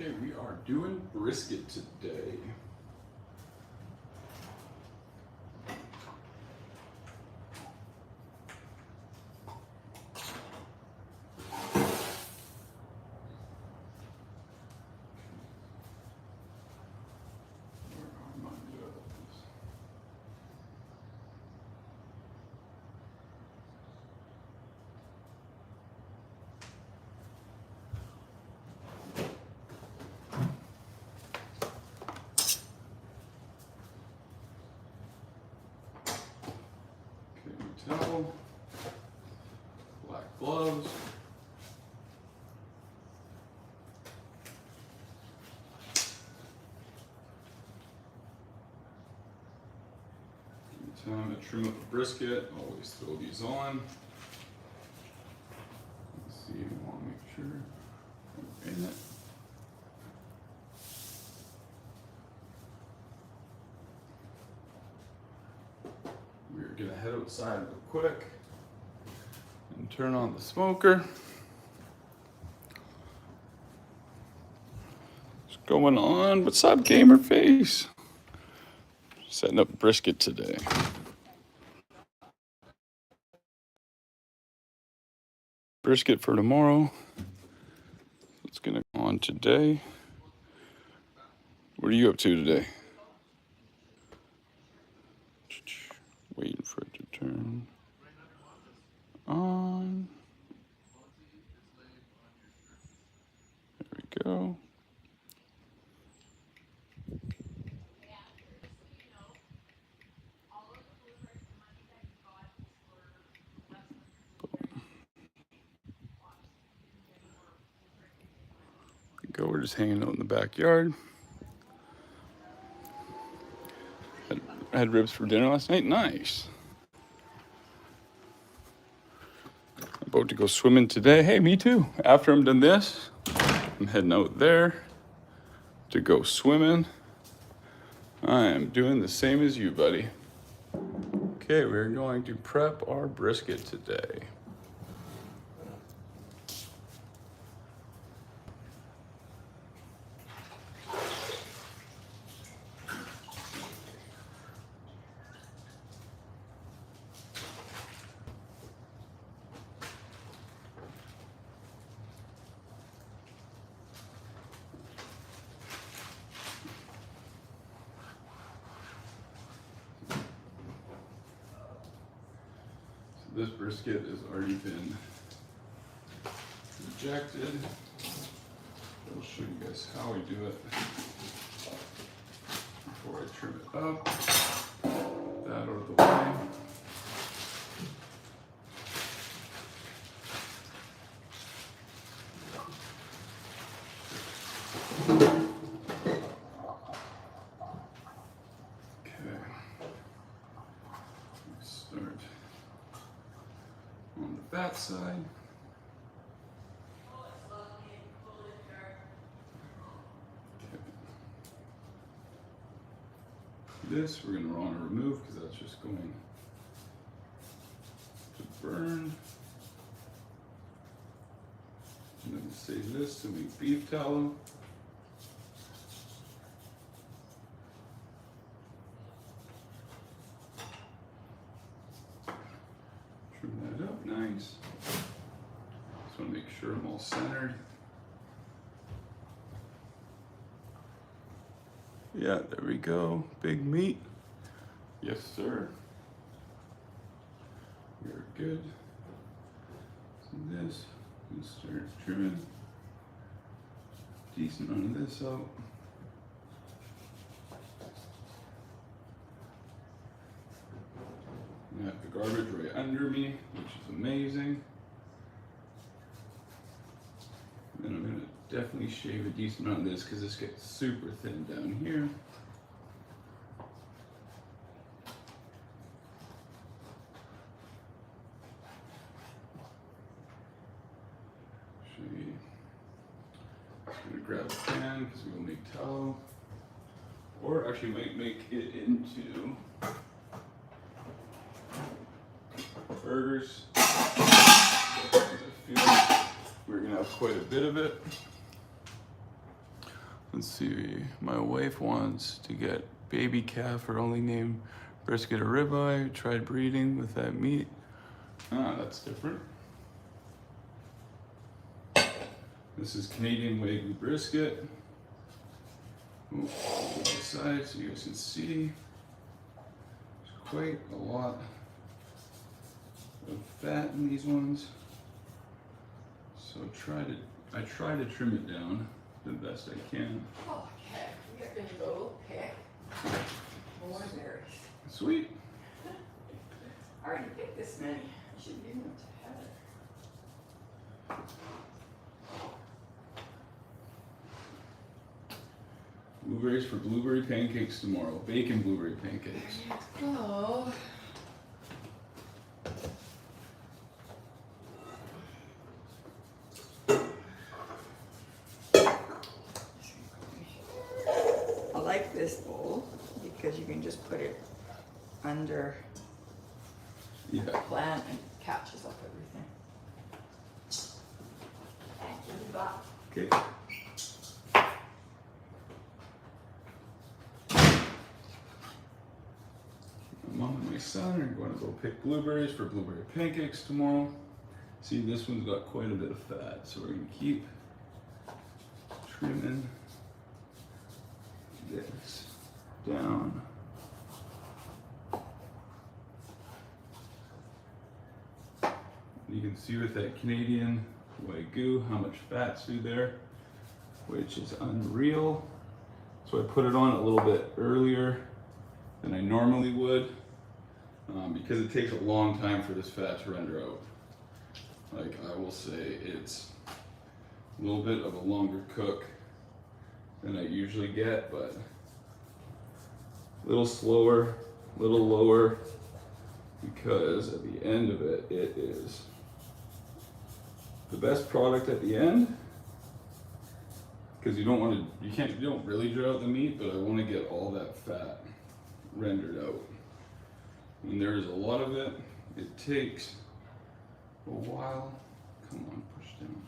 Okay, we are doing brisket today. Towel, black gloves, anytime I trim up a brisket, always throw these on. Let's see, I want to make sure I'm in it. We're gonna head outside real quick and turn on the smoker. What's going on? What's up, gamer face? Setting up brisket today. Brisket for tomorrow. What's gonna go on today? What are you up to today? Waiting for it to turn on. There we go. We're just hanging out in the backyard. Had ribs for dinner last night. Nice. About to go swimming today. Hey, me too. After I'm done this, I'm heading out there to go swimming. I am doing the same as you, buddy. Okay, we're going to prep our brisket today. This brisket has already been rejected. I'll show you guys how we do it before I trim it up. That out of the way. Okay. Let's start on the fat side. This we're going to want to remove because that's just going to burn. And then save this to make beef tallow. Trim that up nice. Just want to make sure I'm all centered. Yeah, there we go. Big meat. Yes, sir. You're good. So this, and start trimming decent amount of this out. I have the garbage right under me, which is amazing. And then I'm gonna definitely shave a decent amount of this because this gets super thin down here. I'm gonna grab a pan because we will make tallow, or actually might make it into burgers. I feel like we're gonna have quite a bit of it. Let's see, my wife wants to get baby calf or only name brisket or ribeye. Tried breeding with that meat. Ah, that's different. This is Canadian Wagyu brisket. Ooh, the side so you guys can see. There's quite a lot of fat in these ones. So I try to trim it down the best I can. Oh, okay. We're gonna go pick more berries. Sweet. I already picked this many. I should give them to Heather. Blueberries for blueberry pancakes tomorrow. Bacon blueberry pancakes. Oh. I like this bowl because you can just put it under Yeah. the plant and it catches up everything. Okay. My mom and my son are going to go pick blueberries for blueberry pancakes tomorrow. See, this one's got quite a bit of fat, so we're going to keep trimming this down. You can see with that Canadian Wagyu how much fat's through there, which is unreal. So I put it on a little bit earlier than I normally would because it takes a long time for this fat to render out. Like, I will say it's a little bit of a longer cook than I usually get, but a little slower, a little lower, because at the end of it, it is the best product at the end. Because you don't really dry out the meat, but I want to get all that fat rendered out. When there's a lot of it, it takes a while. Come on, push down.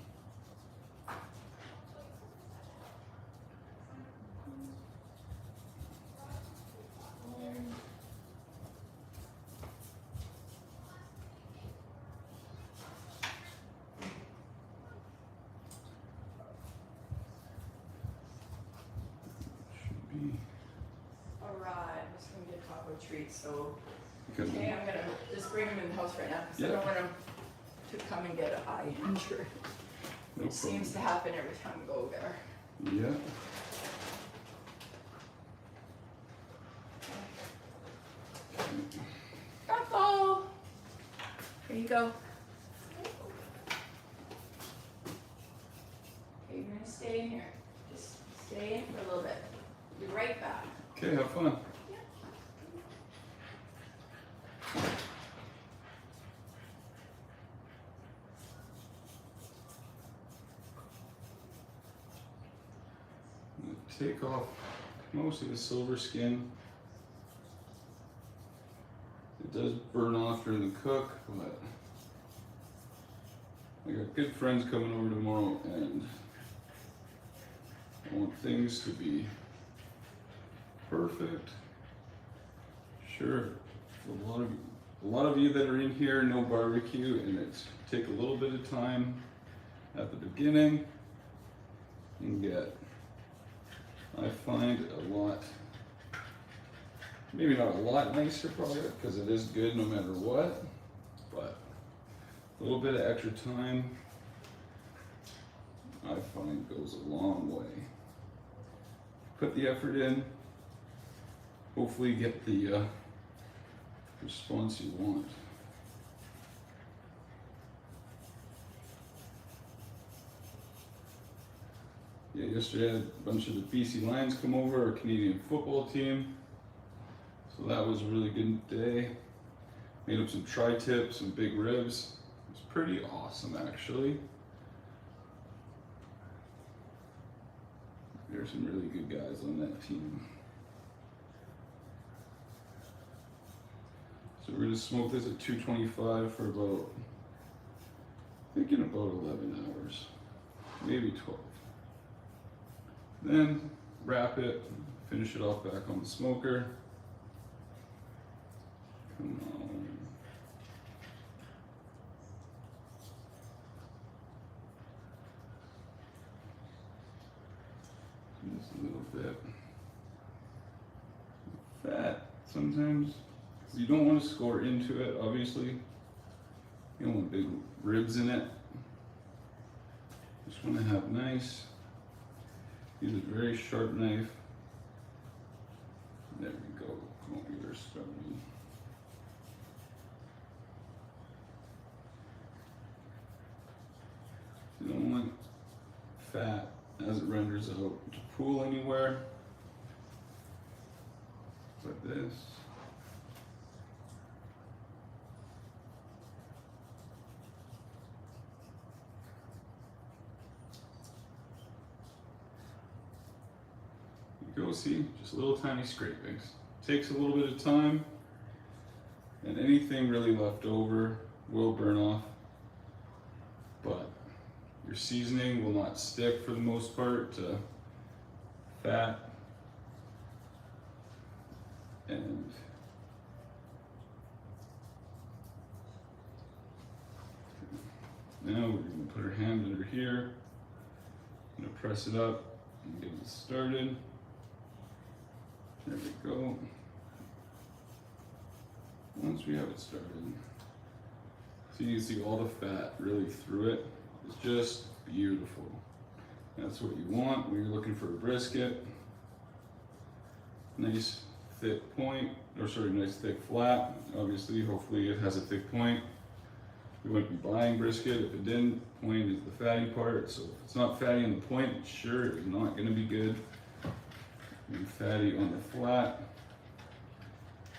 Should be. Alright, I'm just gonna get taco treats, so Good. okay, I'm gonna just bring them in the house right now because I Yeah. don't want them to come and get an eye injury. No It seems to happen every time we go there. Yeah. Taco! Here you go. Okay, you're gonna stay in here. Just stay in for a little bit. Be right back. Okay, have fun. I'm gonna take off most of the silver skin. It does burn off during the cook, but I got good friends coming over tomorrow and I want things to be perfect. Sure, a lot of you that are in here know barbecue, and it's take a little bit of time at the beginning and get, I find, a lot, maybe not a lot nicer product because it is good no matter what, but a little bit of extra time I find goes a long way. Put the effort in, hopefully get the response you want. Yeah, yesterday I had a bunch of the BC Lions come over, our Canadian football team. So that was a really good day. Made up some tri-tips, some big ribs. It was pretty awesome actually. There's some really good guys on that team. So we're gonna smoke this at 225 for about, thinking about 11 hours, maybe 12. Then wrap it, finish it off back on the smoker. Come on. Just a little bit. Fat sometimes, because you don't want to score into it, obviously. You don't want big ribs in it. Just want to have nice, use a very sharp knife. There we go. Come on, you're starting. You don't want fat as it renders out to pool anywhere. Like this. Go see, just little tiny scrapings. Takes a little bit of time, and anything really left over will burn off, but your seasoning will not stick for the most part to fat. And now we're going to put our hand under here. I'm going to press it up and get it started. There we go. Once we have it started, so you can see all the fat really through it. It's just beautiful. That's what you want when you're looking for a brisket. Nice thick point, or sorry, nice thick flat. Obviously, hopefully it has a thick point. We wouldn't be buying brisket if it didn't. Point is the fatty part, so if it's not fatty on the point, it sure is not going to be good. And fatty on the flat.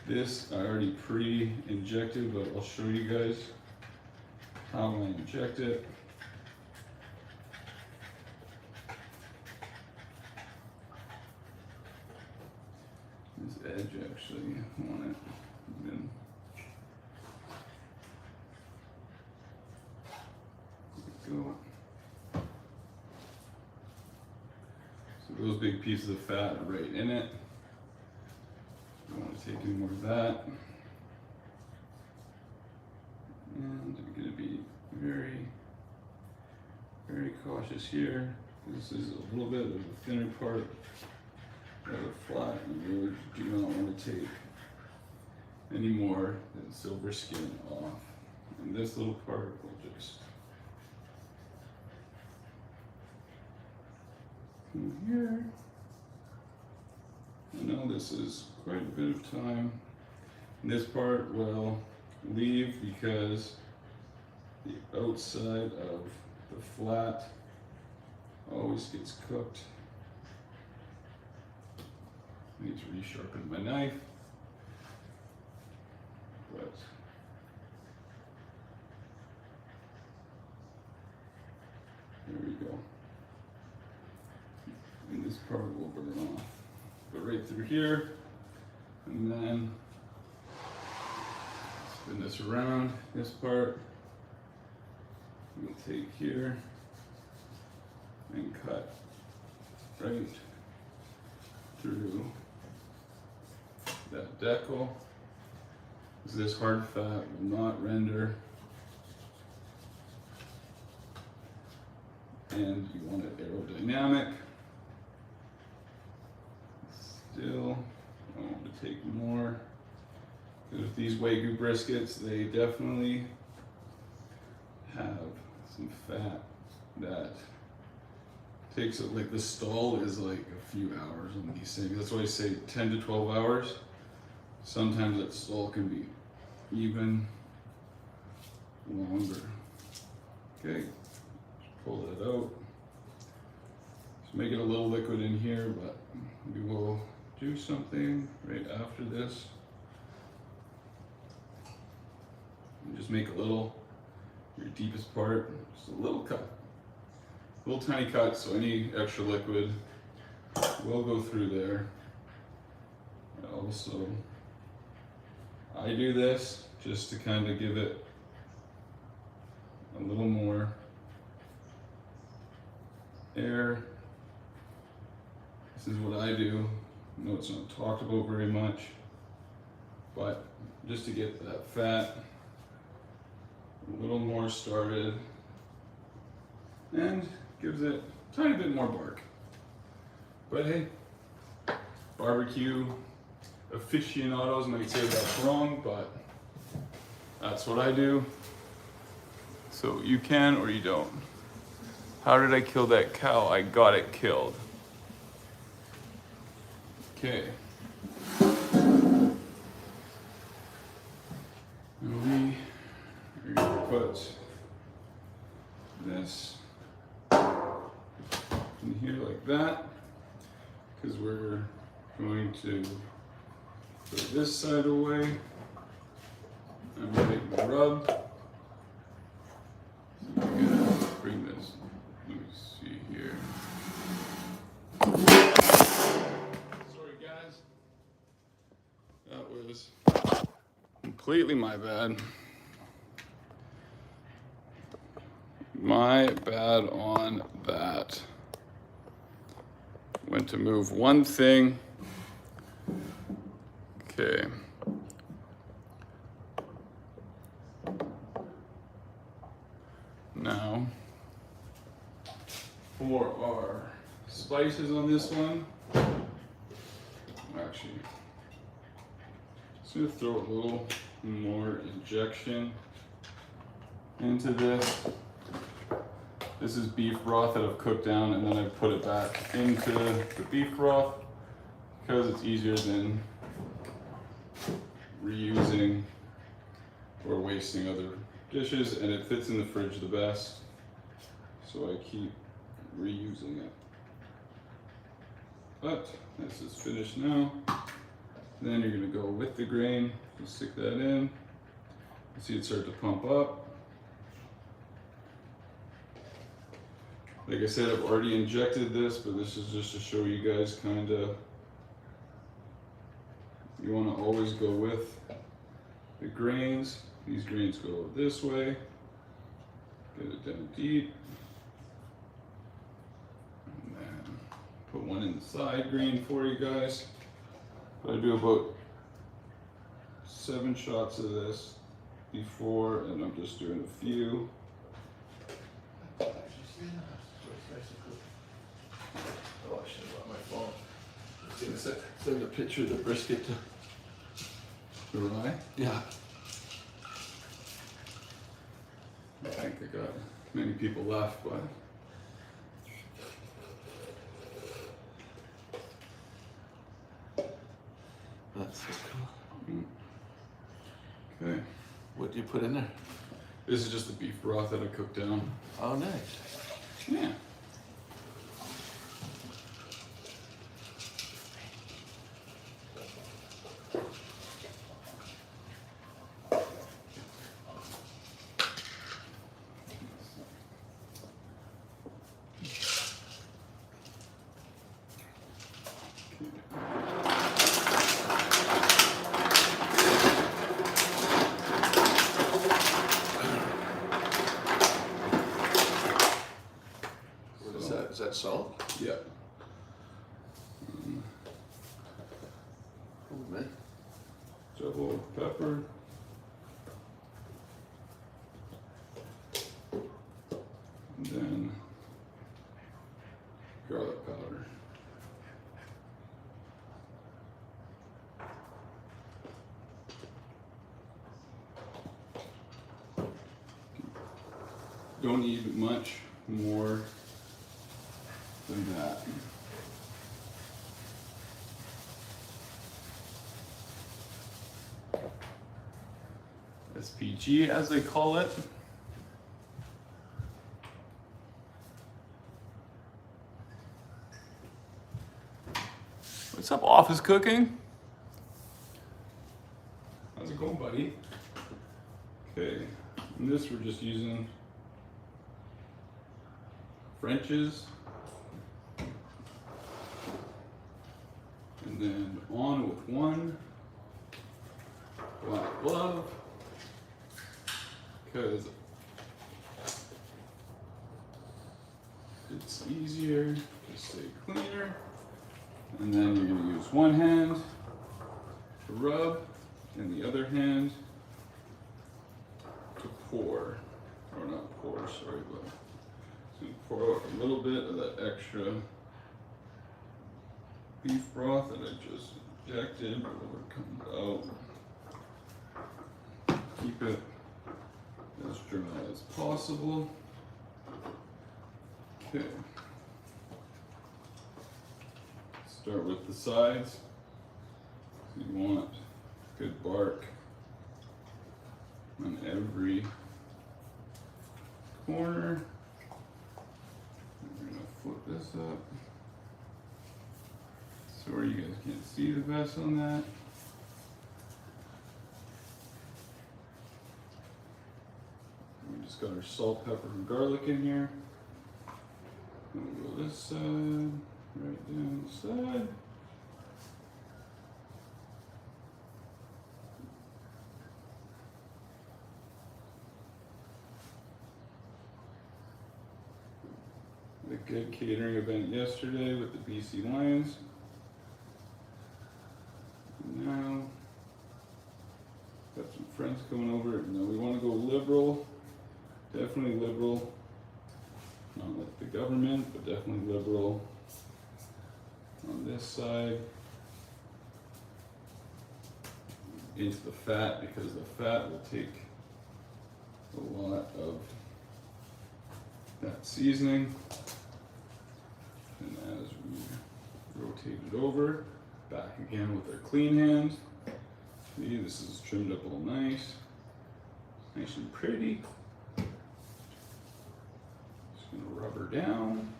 This I already pre-injected, but I'll show you guys how I inject it. This edge actually on it. Then go. So those big pieces of fat are right in it. Don't want to take any more of that. And I'm going to be very, very cautious here. This is a little bit of the thinner part of the flat, and you really do not want to take any more than silver skin off. And this little part will just come here. I know this is quite a bit of time. This part will leave because the outside of the flat always gets cooked. I need to resharpen my knife, but there we go. And this part will burn off. Go right through here, and then spin this around. This part we'll take here and cut right through that decal. This hard fat will not render, and you want it aerodynamic. Still, I want to take more. Because with these Wagyu briskets, they definitely have some fat that takes it, like the stall is like a few hours on these things. That's why I say 10 to 12 hours. Sometimes that stall can be even longer. Okay, just pull that out. Just make it a little liquid in here, but we will do something right after this. And just make a little, your deepest part, just a little cut. A little tiny cut, so any extra liquid will go through there. Also, I do this just to kind of give it a little more air This is what I do. I know it's not talked about very much, but just to get that fat a little more started and gives it a tiny bit more bark. But hey, barbecue aficionados might say that's wrong, but that's what I do. So you can or you don't. How did I kill that cow? I got it killed. Okay. And we are gonna put this in here like that, because we're going to put this side away. I'm gonna make the rub. So I'm gonna bring this. Let me see here. Sorry guys. That was completely my bad. My bad on that. Went to move one thing. Okay. Now, for our spices on this one, actually, just gonna throw a little more injection into this. This is beef broth that I've cooked down, and then I put it back into the beef broth because it's easier than reusing or wasting other dishes, and it fits in the fridge the best, so I keep reusing it. But this is finished now. Then you're gonna go with the grain, just stick that in. You see it start to pump up. Like I said, I've already injected this, but this is just to show you guys kinda, you wanna always go with the grains. These grains go this way. Get it down deep. And then put one in the side grain for you guys. But I do about 7 shots of this before, and I'm just doing a few. Oh, I should have brought my phone. I was gonna send a picture of the brisket to. The rye. Yeah. I think I got many people left, but That's so cool. okay. What do you put in there? This is just the beef broth that I cooked down. Oh, nice. Yeah. What is that? Is that salt? Yeah. Oh, man. Double pepper. And then garlic powder. Don't need much more than that. SPG, as they call it. What's up, office cooking? How's it going, buddy? Okay, and this we're just using French's. And then on with one black glove, because it's easier to stay cleaner. And then you're gonna use one hand to rub and the other hand to pour. Or not pour, sorry, but so pour out a little bit of that extra beef broth that I just injected. Whatever comes out. Keep it as dry as possible. Okay. Start with the sides. So you want good bark on every corner. We're gonna flip this up so where you guys can't see the best on that. We just got our salt, pepper, and garlic in here. And we'll go this side, right down the side. A good catering event yesterday with the BC Lions. Now, got some friends coming over. Now we want to go liberal, definitely liberal. Not like the government, but definitely liberal on this side. Into the fat, because the fat will take a lot of that seasoning. And as we rotate it over, back again with our clean hand. See, this is trimmed up all nice. Nice and pretty. Just gonna rub her down.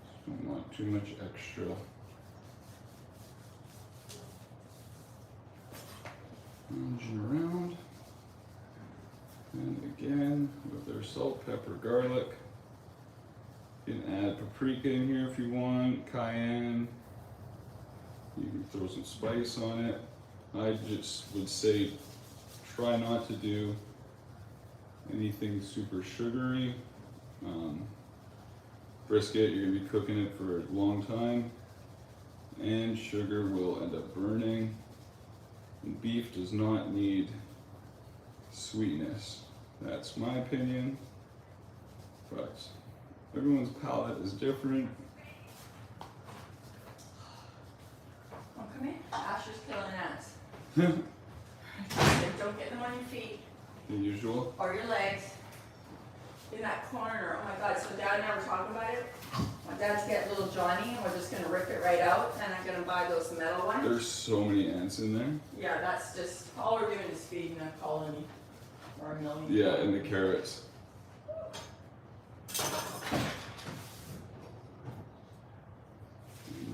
Just don't want too much extra. Lunging around. And again, with our salt, pepper, garlic. You can add paprika in here if you want, cayenne. You can throw some spice on it. I just would say try not to do anything super sugary. Brisket, you're gonna be cooking it for a long time, and sugar will end up burning. And beef does not need sweetness. That's my opinion, but everyone's palate is different. Oh, come in. Asher's killing ants. Don't get them on your feet The usual. or your legs. In that corner. Oh my God. So Dad and I were talking about it. My dad's getting little Johnny, and we're just gonna rip it right out, and I'm gonna buy those metal ones. There's so many ants in there. Yeah, that's just all we're doing is feeding a colony or a million. Yeah, and the carrots.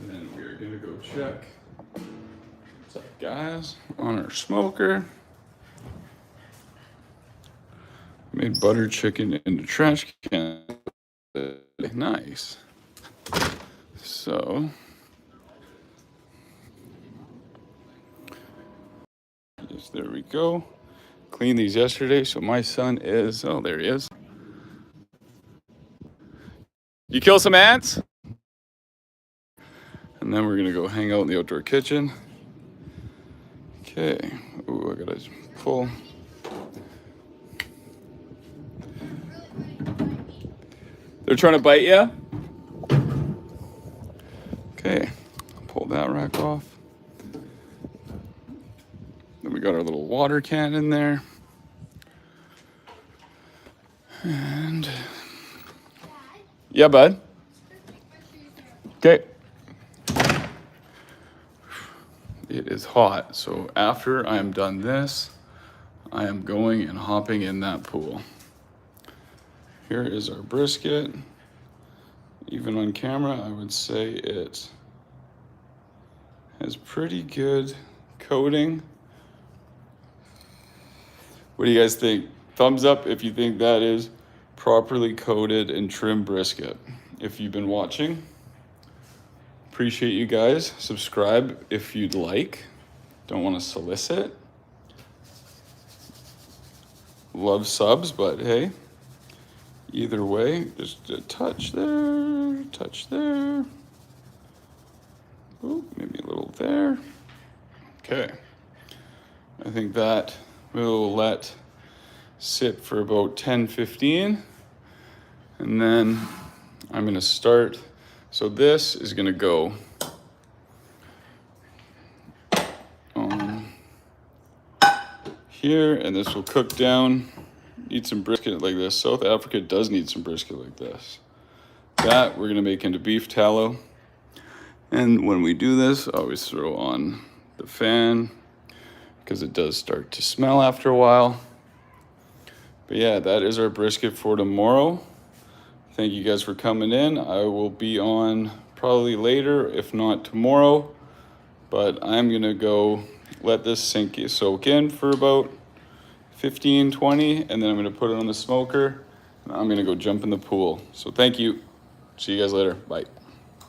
And then we're gonna go check what's up, guys, on our smoker. Made butter chicken in the trash can. Nice. So, yes, there we go. Cleaned these yesterday, so my son is, oh, there he is. You kill some ants? And then we're gonna go hang out in the outdoor kitchen. Okay, ooh, I gotta pull. They're trying to bite you? Okay, pull that rack off. Then we got our little water can in there. And yeah, bud. Okay. It is hot, so after I am done this, I am going and hopping in that pool. Here is our brisket. Even on camera, I would say it has pretty good coating. What do you guys think? Thumbs up if you think that is properly coated and trimmed brisket. If you've been watching, appreciate you guys. Subscribe if you'd like. Don't want to solicit. Love subs, but hey, either way. Just a touch there, touch there. Ooh, maybe a little there. Okay. I think that we'll let sit for about 10-15. And then I'm gonna start. So this is gonna go here, and this will cook down. Need some brisket like this. South Africa does need some brisket like this. That we're gonna make into beef tallow. And when we do this, I always throw on the fan because it does start to smell after a while. But yeah, that is our brisket for tomorrow. Thank you guys for coming in. I will be on probably later, if not tomorrow. But I'm gonna go let this soak in for about 15, 20, and then I'm gonna put it on the smoker. And I'm gonna go jump in the pool. So thank you. See you guys later. Bye.